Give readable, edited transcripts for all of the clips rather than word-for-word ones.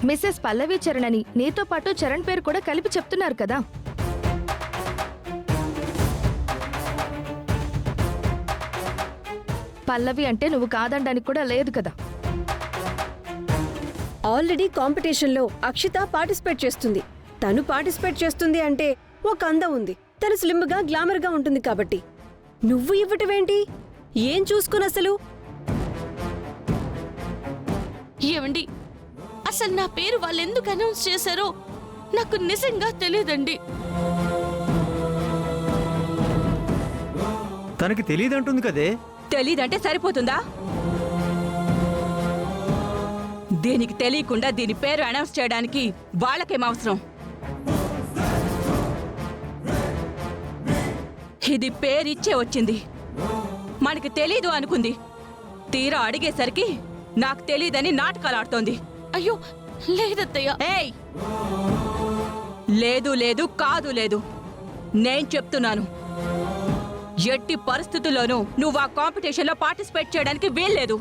Mrs పల్లవి చరణ్ అని నీతో పాటు చరణ్ పేరు కూడా కలిపి చెప్తున్నారు కదా. పల్లవి అంటే నువ్వు కాదనడానికి కూడా లేదు కదా. ఆల్రెడీ కాంపిటీషన్లో అక్షిత పార్టిసిపేట్ చేస్తుంది. తను పార్టిసిపేట్ చేస్తుంది అంటే ఒక అందం ఉంది. తను స్లిమ్గా గ్లామర్గా ఉంటుంది కాబట్టి నువ్వు ఇవ్వటమేంటి? ఏం చూసుకుని అసలు? ఏమండి, అసలు నా పేరు వాళ్ళు ఎందుకు అనౌన్స్ చేశారో నాకు నిజంగా తెలియదండి. తనకి తెలియదంటుంది కదే. తెలీదంటే సరిపోతుందా? దీనికి తెలియకుండా దీని పేరు అనౌన్స్ చేయడానికి వాళ్ళకేం అవసరం? ఇది పేరిచ్చే వచ్చింది, మనకి తెలీదు అనుకుంది. తీరా అడిగేసరికి నాకు తెలీదని నాటకాలు ఆడుతోంది. అయ్యో లేదత్తయ్య. ఏయ్, లేదు లేదు కాదు లేదు, నేను చెప్తున్నాను. ఎట్టి పరిస్థితుల్లోనూ నువ్వు ఆ కాంపిటీషన్లో పార్టిసిపేట్ చేయడానికి వీల్లేదు.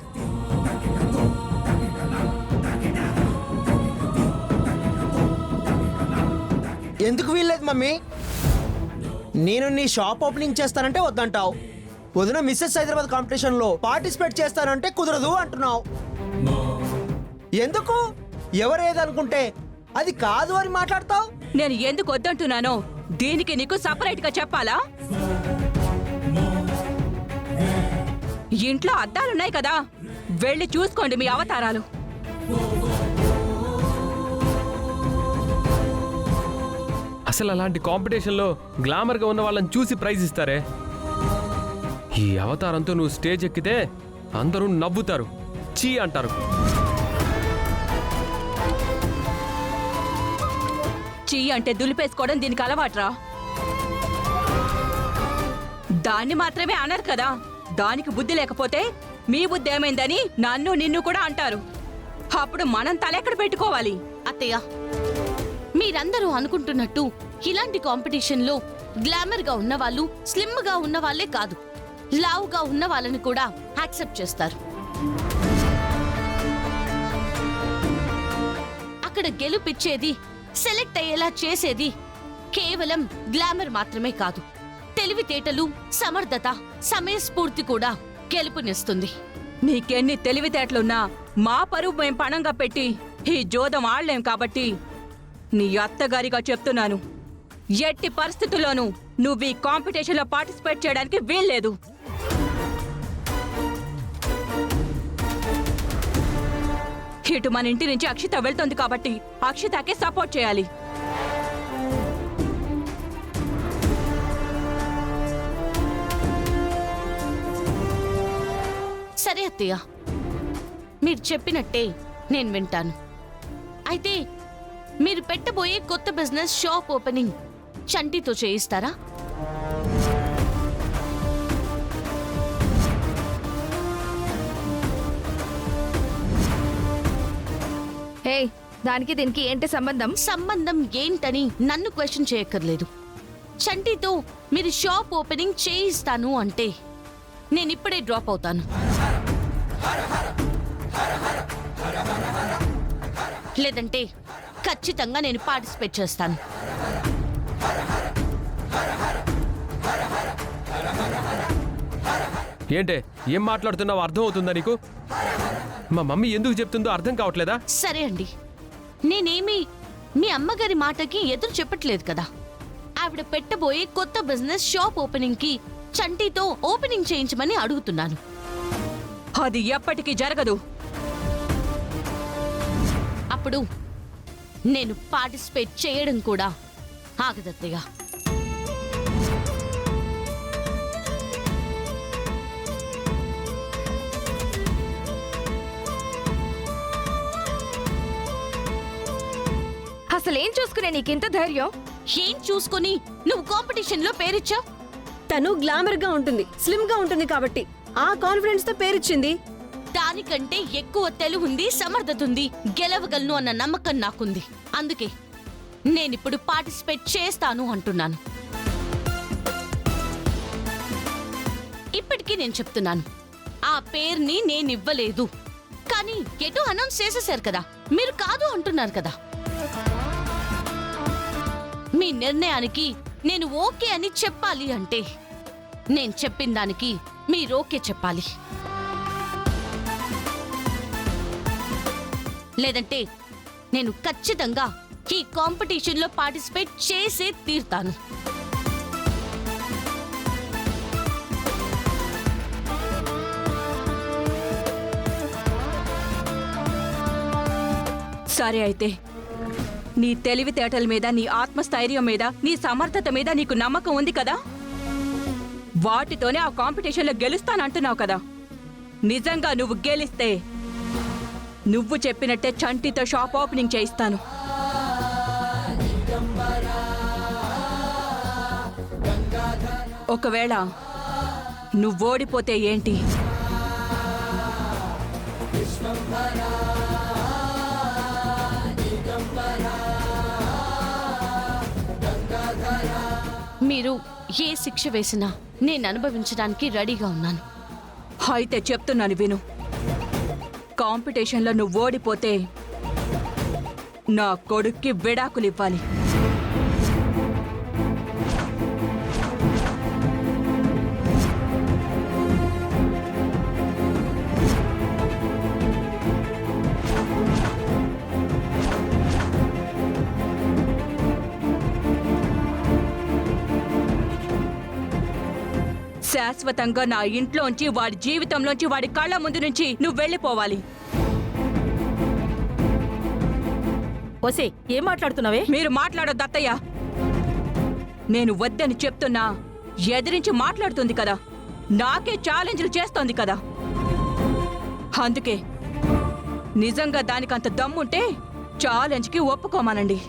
ఎందుకు వీల్లేదు మమ్మీ? నేను నీ షాప్ ఓపెనింగ్ చేస్తానంటే వద్దంటావు. వదిన మిస్సెస్ హైదరాబాద్ కాంపిటీషన్లో పార్టిసిపేట్ చేస్తానంటే కుదరదు అంటున్నావు. ఎందుకు? ఎవరేదనుకుంటే అది కాదు అని మాట్లాడతావు. నేను ఎందుకు వద్దంటున్నానో దీనికి నీకు సపరేట్ గా చెప్పాలా? ఇంట్లో అద్దాలున్నాయి కదా, వెళ్ళి చూసుకోండి మీ అవతారాలు. అసలు అలాంటి కాంపిటీషన్లో గ్లామర్గా ఉన్న వాళ్ళని చూసి ప్రైజ్ ఇస్తారే. ఈ అవతారంతో నువ్వు స్టేజ్ ఎక్కితే అందరూ నవ్వుతారు, చీ అంటారు. చీ అంటే దులిపేసుకోవడం దీనికి అలవాట్రా. దాన్ని మాత్రమే అనరు కదా, దానికి బుద్ధి లేకపోతే మీ బుద్ధి ఏమైందని నన్ను నిన్ను కూడా అంటారు. అప్పుడు మనం తలెక్కడ పెట్టుకోవాలి? అత్తయ్య, మీరందరూ అనుకుంటున్నట్టు ఇలాంటి కాంపిటీషన్లో గ్లామర్గా ఉన్నవాళ్ళు స్లిమ్గా ఉన్న వాళ్ళే కాదు, లావుగా ఉన్న వాళ్ళని కూడా యాక్సెప్ట్ చేస్తారు. అక్కడ గెలుపిచ్చేది, సెలెక్ట్ అయ్యేలా చేసేది కేవలం గ్లామర్ మాత్రమే కాదు, తెలివితేటలు, సమర్థత, సమయస్ఫూర్తి కూడా గెలుపునిస్తుంది. నీకెన్ని తెలివితేటలున్నా మా పరువు మేం పణంగా పెట్టి ఈ జోదం ఆడలేం కాబట్టి నీ అత్తగారిగా చెప్తున్నాను, ఎట్టి పరిస్థితుల్లోనూ నువ్వు ఈ కాంపిటీషన్లో పార్టిసిపేట్ చేయడానికి వీల్లేదు. ఇటు మన ఇంటి నుంచి అక్షిత వెళ్తుంది కాబట్టి అక్షితకే సపోర్ట్ చేయాలి. సరే అత్తయ్య, మీరు చెప్పినట్టే నేను వింటాను. అయితే మీరు పెట్టబోయే కొత్త బిజినెస్ షాప్ ఓపెనింగ్ చంటితో చేయిస్తారా? హే, దానికి దీనికి ఏంటి సంబంధం? సంబంధం ఏంటని నన్ను క్వశ్చన్ చేయక్కర్లేదు. చంటితో మీరు షాప్ ఓపెనింగ్ చేయిస్తాను అంటే నేనిప్పుడే డ్రాప్ అవుతాను. లేదంటే ఖచ్చితంగా నేను పార్టిసిపేట్ చేస్తాను. ఏంటే, ఏం మాట్లాడుతున్నావో అర్థం అవుతుందా నీకు? మా మమ్మీ ఎందుకు చెప్తుందో అర్థం కావట్లేదా? సరే అండి, నేనేమి మీ అమ్మగారి మాటకి ఎదురు చెప్పట్లేదు కదా. ఆవిడ పెట్టబోయే కొత్త బిజినెస్ షాప్ ఓపెనింగ్ కి చంటితో ఓపెనింగ్ చేయించమని అడుగుతున్నాను. అది ఎప్పటికీ జరగదు. అప్పుడు నేను పార్టిసిపేట్ చేయడం కూడా ఆగదత్తయ్య. అసలేం చూసుకునే నీకింత ధైర్యం? ఏం చూసుకొని నువ్వు కాంపిటీషన్ లో పేరిచ్చావు? తను గ్లామర్గా ఉంటుంది, స్లిమ్గా ఉంటుంది కాబట్టి ఆ కాన్ఫిడెన్స్ తో పేరిచ్చింది. దానికంటే ఎక్కువ తెలివుంది, సమర్థత ఉంది, గెలవగలను అన్న నమ్మకం నాకుంది. అందుకే నేనిప్పుడు పార్టిసిపేట్ చేస్తాను అంటున్నాను. ఇప్పటికీ నేను చెప్తున్నాను, ఆ పేరుని నేనివ్వలేదు. కానీ ఎటు అనౌన్స్ చేసేశారు కదా, మీరు కాదు అంటున్నారు కదా. మీ నిర్ణయానికి నేను ఓకే అని చెప్పాలి అంటే నేను చెప్పిన దానికి మీరు ఓకే చెప్పాలి. లేదంటే నేను ఖచ్చితంగా ఈ కాంపిటీషన్లో పార్టిసిపేట్ చేసే తీరుతాను. సరే అయితే, నీ తెలివితేటల మీద, నీ ఆత్మస్థైర్యం మీద, నీ సమర్థత మీద నీకు నమ్మకం ఉంది కదా. వాటితోనే ఆ కాంపిటీషన్లో గెలుస్తానంటున్నావు కదా. నిజంగా నువ్వు గెలిస్తే నువ్వు చెప్పినట్టే చంటితో షాప్ ఓపెనింగ్ చేయిస్తాను. ఒకవేళ నువ్వు ఓడిపోతే ఏంటి? మీరు ఏ శిక్ష వేసినా నేను అనుభవించడానికి రెడీగా ఉన్నాను. అయితే చెప్తున్నాను విను. కాంపిటీషన్లో నువ్వు ఓడిపోతే నా కొడుక్కి విడాకులు ఇవ్వాలి. శాశ్వతంగా నా ఇంట్లోంచి, వాడి జీవితంలోంచి, వాడి కళ్ళ ముందు నుంచి నువ్వు వెళ్ళిపోవాలి. ఓసే, ఏం మాట్లాడుతున్నావే? మీరు మాట్లాడొద్దు అత్తయ్య. నేను వద్దని చెప్తున్నా ఎదిరించి మాట్లాడుతుంది కదా, నాకే ఛాలెంజ్లు చేస్తోంది కదా. అందుకే నిజంగా దానికంత దమ్ముంటే ఛాలెంజ్కి ఒప్పుకోమానండి.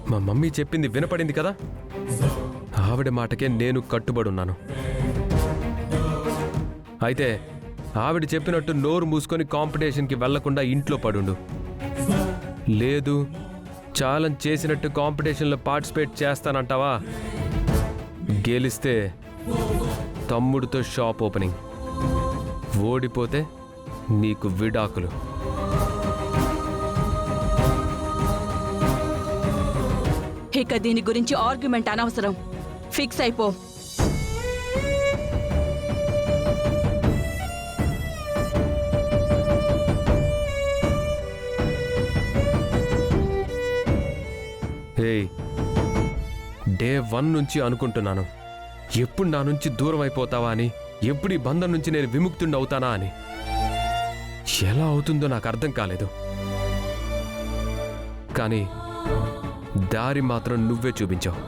మా మమ్మీ చెప్పింది వినపడింది కదా, ఆవిడ మాటకే నేను కట్టుబడున్నాను. అయితే ఆవిడ చెప్పినట్టు నోరు మూసుకొని కాంపిటీషన్కి వెళ్లకుండా ఇంట్లో పడుండు. లేదు, ఛాలెంజ్ చేసినట్టు కాంపిటీషన్లో పార్టిసిపేట్ చేస్తానంటావా? గెలిస్తే తమ్ముడితో షాప్ ఓపెనింగ్, ఓడిపోతే నీకు విడాకులు. ఇక దీని గురించి ఆర్గ్యుమెంట్ అనవసరం. ఫిక్స్ అయిపో. ఏయ్, డే 1 నుంచి అనుకుంటున్నాను, ఎప్పుడు నా నుంచి దూరం అయిపోతావా అని, ఎప్పుడు ఈ బంధం నుంచి నేను విముక్తుడిని అవుతానా అని. ఎలా అవుతుందో నాకు అర్థం కాలేదు. కానీ దారి మాత్రం నువ్వే చూపించావు.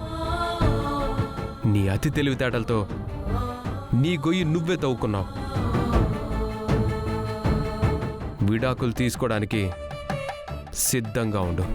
నీ అతి తెలివితేటలతో నీ గొయ్యి నువ్వే తవ్వుకున్నావు. విడాకులు తీసుకోవడానికి సిద్ధంగా ఉండు.